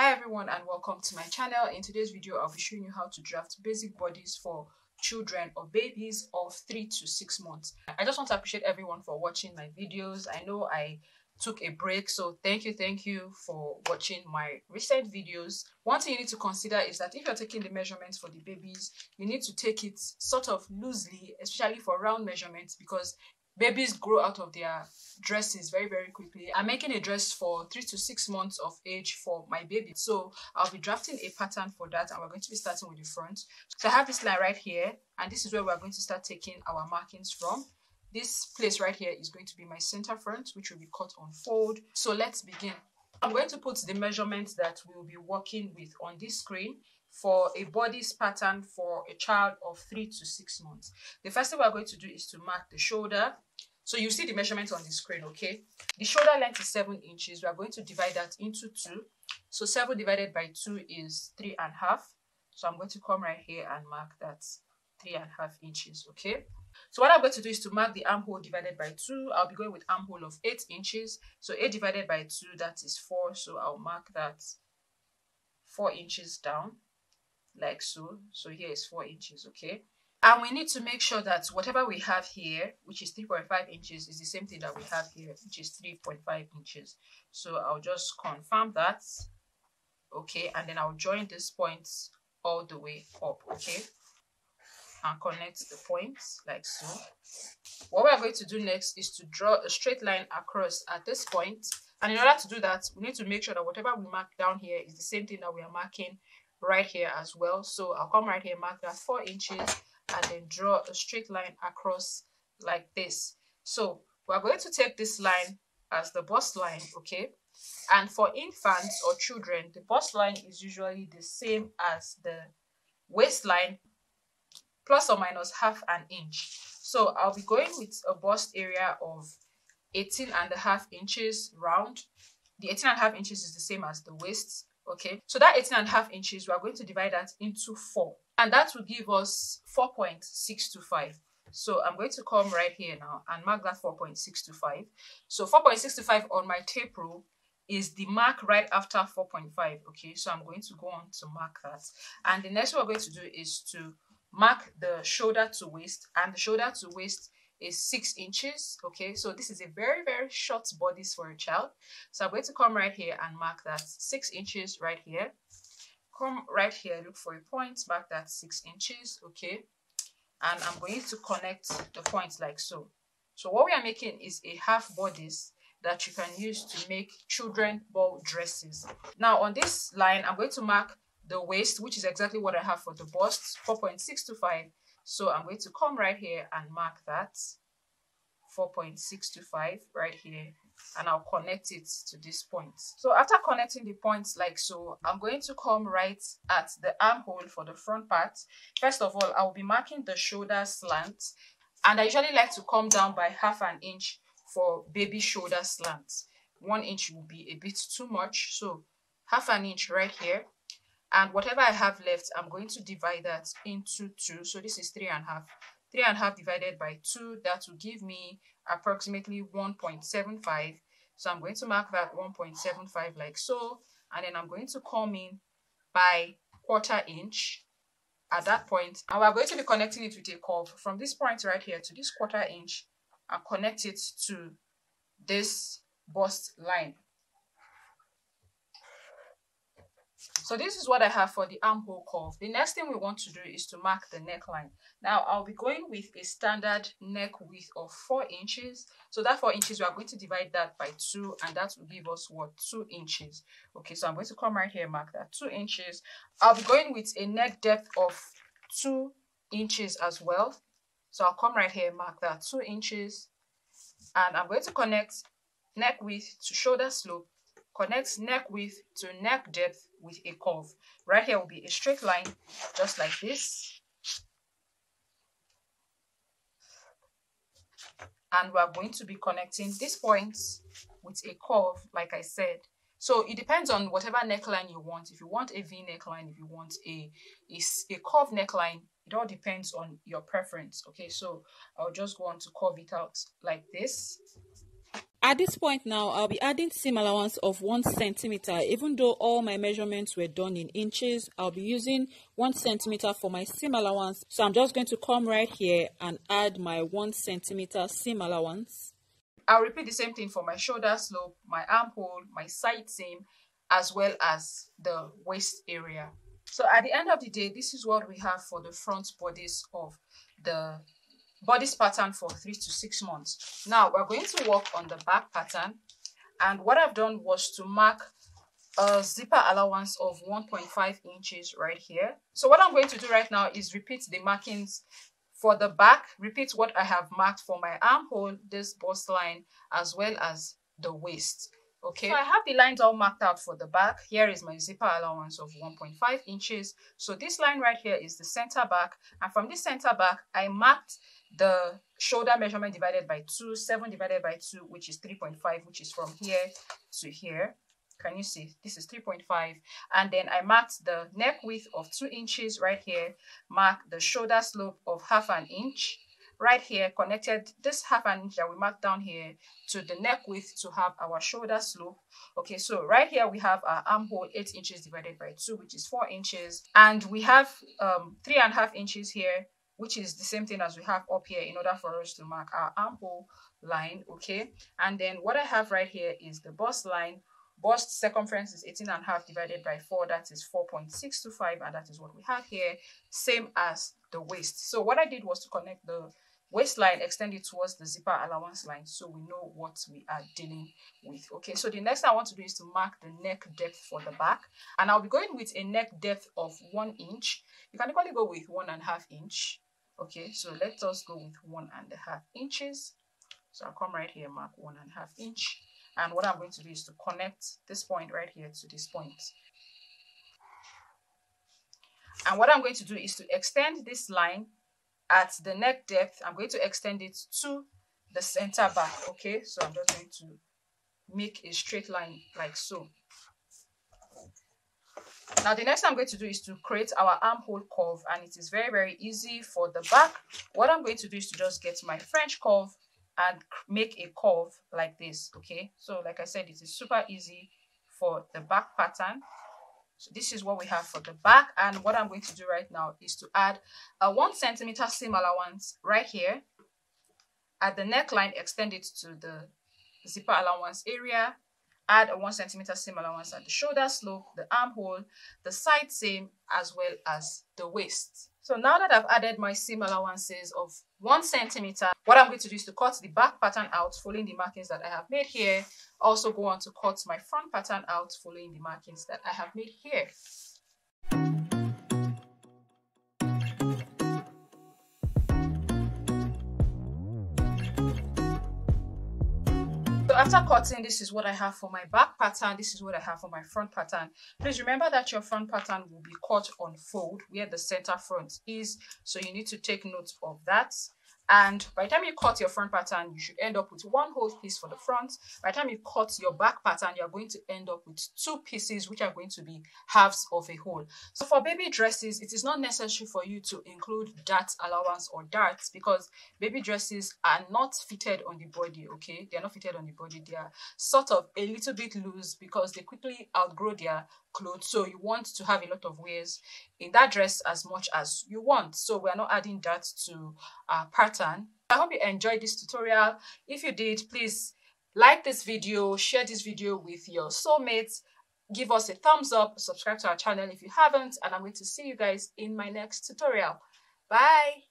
Hi everyone and welcome to my channel. In today's video I'll be showing you how to draft basic bodies for children or babies of 3 to 6 months. I just want to appreciate everyone for watching my videos. I know I took a break, so thank you for watching my recent videos. One thing you need to consider is that if you're taking the measurements for the babies, you need to take it sort of loosely, especially for round measurements, because babies grow out of their dresses very quickly. I'm making a dress for 3 to 6 months of age for my baby, so I'll be drafting a pattern for that, and we're going to be starting with the front. So I have this line right here, and this is where we're going to start taking our markings from. This place right here is going to be my center front, which will be cut on fold. So let's begin. I'm going to put the measurements that we'll be working with on this screen for a bodice pattern for a child of 3 to 6 months. The first thing we're going to do is to mark the shoulder. So you see the measurement on the screen, okay? The shoulder length is 7 inches. We are going to divide that into 2. So 7 divided by 2 is 3.5. So I'm going to come right here and mark that 3.5 inches, okay? So what I'm going to do is to mark the armhole divided by 2. I'll be going with armhole of 8 inches. So 8 divided by 2, that is 4. So I'll mark that 4 inches down, like so. So here is 4 inches, okay? And we need to make sure that whatever we have here, which is 3.5 inches, is the same thing that we have here, which is 3.5 inches. So I'll just confirm that, okay? And then I'll join these points all the way up, okay? And connect the points like so. What we are going to do next is to draw a straight line across at this point. And in order to do that, we need to make sure that whatever we mark down here is the same thing that we are marking right here as well. So I'll come right here, mark that 4 inches, and then draw a straight line across like this. So we're going to take this line as the bust line, okay? And for infants or children, the bust line is usually the same as the waistline, plus or minus half an inch. So I'll be going with a bust area of 18.5 inches round. The 18.5 inches is the same as the waist, okay? So that 18.5 inches, we are going to divide that into 4. And that will give us 4.625. So I'm going to come right here now and mark that 4.625. So 4.625 on my tape rule is the mark right after 4.5, okay? So I'm going to go on to mark that. And the next one we're going to do is to mark the shoulder to waist, and the shoulder to waist is 6 inches, okay? So this is a very short bodice for a child. So I'm going to come right here and mark that 6 inches right here. Come right here, look for a point, mark that 6 inches, okay? And I'm going to connect the points like so. So what we are making is a half bodice that you can use to make children ball dresses. Now on this line, I'm going to mark the waist, which is exactly what I have for the bust, 4.625. So I'm going to come right here and mark that 4.625 right here, and I'll connect it to this point. So after connecting the points like so, I'm going to come right at the armhole for the front part. First of all, I'll be marking the shoulder slant, and I usually like to come down by half an inch for baby shoulder slant. 1 inch will be a bit too much, so half an inch right here. And whatever I have left, I'm going to divide that into 2. So this is 3.5. 3.5 divided by 2, that will give me approximately 1.75. So I'm going to mark that 1.75 like so. And then I'm going to come in by 1/4 inch at that point. And we're going to be connecting it with a curve from this point right here to this 1/4 inch and connect it to this bust line. So this is what I have for the armhole curve. The next thing we want to do is to mark the neckline. Now I'll be going with a standard neck width of 4 inches. So that 4 inches, we are going to divide that by 2, and that will give us what? 2 inches. Okay, so I'm going to come right here and mark that 2 inches. I'll be going with a neck depth of 2 inches as well. So I'll come right here and mark that 2 inches. And I'm going to connect neck width to shoulder slope, connect neck width to neck depth with a curve. Right here will be a straight line, just like this. And we're going to be connecting these points with a curve, like I said. So it depends on whatever neckline you want. If you want a V neckline, if you want a curved neckline, it all depends on your preference. Okay, so I'll just go on to curve it out like this. At this point now, I'll be adding seam allowance of 1 centimeter. Even though all my measurements were done in inches, I'll be using 1 centimeter for my seam allowance. So I'm just going to come right here and add my 1 centimeter seam allowance. I'll repeat the same thing for my shoulder slope, my armhole, my side seam, as well as the waist area. So at the end of the day, this is what we have for the front bodice of the bodice pattern for 3 to 6 months. Now we're going to work on the back pattern, and what I've done was to mark a zipper allowance of 1.5 inches right here. So what I'm going to do right now is repeat the markings for the back, repeat what I have marked for my armhole, this bust line, as well as the waist. Okay, so I have the lines all marked out for the back. Here is my zipper allowance of 1.5 inches. So this line right here is the center back, and from this center back I marked the shoulder measurement divided by 2, 7 divided by 2, which is 3.5, which is from here to here. Can you see? This is 3.5. And then I marked the neck width of 2 inches right here, marked the shoulder slope of 1/2 inch right here, connected this 1/2 inch that we marked down here to the neck width to have our shoulder slope. Okay, so right here we have our armhole 8 inches divided by 2, which is 4 inches. And we have 3.5 inches here, which is the same thing as we have up here in order for us to mark our armhole line. Okay, and then what I have right here is the bust line. Bust circumference is 18.5 divided by 4, that is 4.625, and that is what we have here, same as the waist. So what I did was to connect the waistline, extend it towards the zipper allowance line, so we know what we are dealing with. Okay, so the next thing I want to do is to mark the neck depth for the back, and I'll be going with a neck depth of 1 inch. You can equally go with 1.5 inch. Okay, so let us go with 1.5 inches. So I'll come right here, mark 1.5 inch. And what I'm going to do is to connect this point right here to this point. And what I'm going to do is to extend this line at the neck depth. I'm going to extend it to the center back. Okay, so I'm just going to make a straight line like so. Now the next thing I'm going to do is to create our armhole curve, and it is very, very easy for the back. What I'm going to do is to just get my French curve and make a curve like this. Okay, so like I said, it is super easy for the back pattern. So this is what we have for the back, and what I'm going to do right now is to add a 1 centimeter seam allowance right here at the neckline, extend it to the zipper allowance area, add a 1 centimeter seam allowance at the shoulder slope, the armhole, the side seam, as well as the waist. So now that I've added my seam allowances of 1 centimeter, what I'm going to do is to cut the back pattern out following the markings that I have made here. Also go on to cut my front pattern out following the markings that I have made here. So after cutting, this is what I have for my back pattern. This is what I have for my front pattern. Please remember that your front pattern will be cut on fold where the center front is. So you need to take note of that. And by the time you cut your front pattern, you should end up with 1 whole piece for the front. By the time you cut your back pattern, you're going to end up with 2 pieces, which are going to be halves of a whole. So for baby dresses, it is not necessary for you to include dart allowance or darts, because baby dresses are not fitted on the body. Okay, they're not fitted on the body. They are sort of a little bit loose because they quickly outgrow their clothes, so you want to have a lot of wears in that dress as much as you want. So we're not adding that to our pattern. I hope you enjoyed this tutorial. If you did, please like this video, share this video with your soulmates, give us a thumbs up, subscribe to our channel if you haven't, and I'm going to see you guys in my next tutorial. Bye.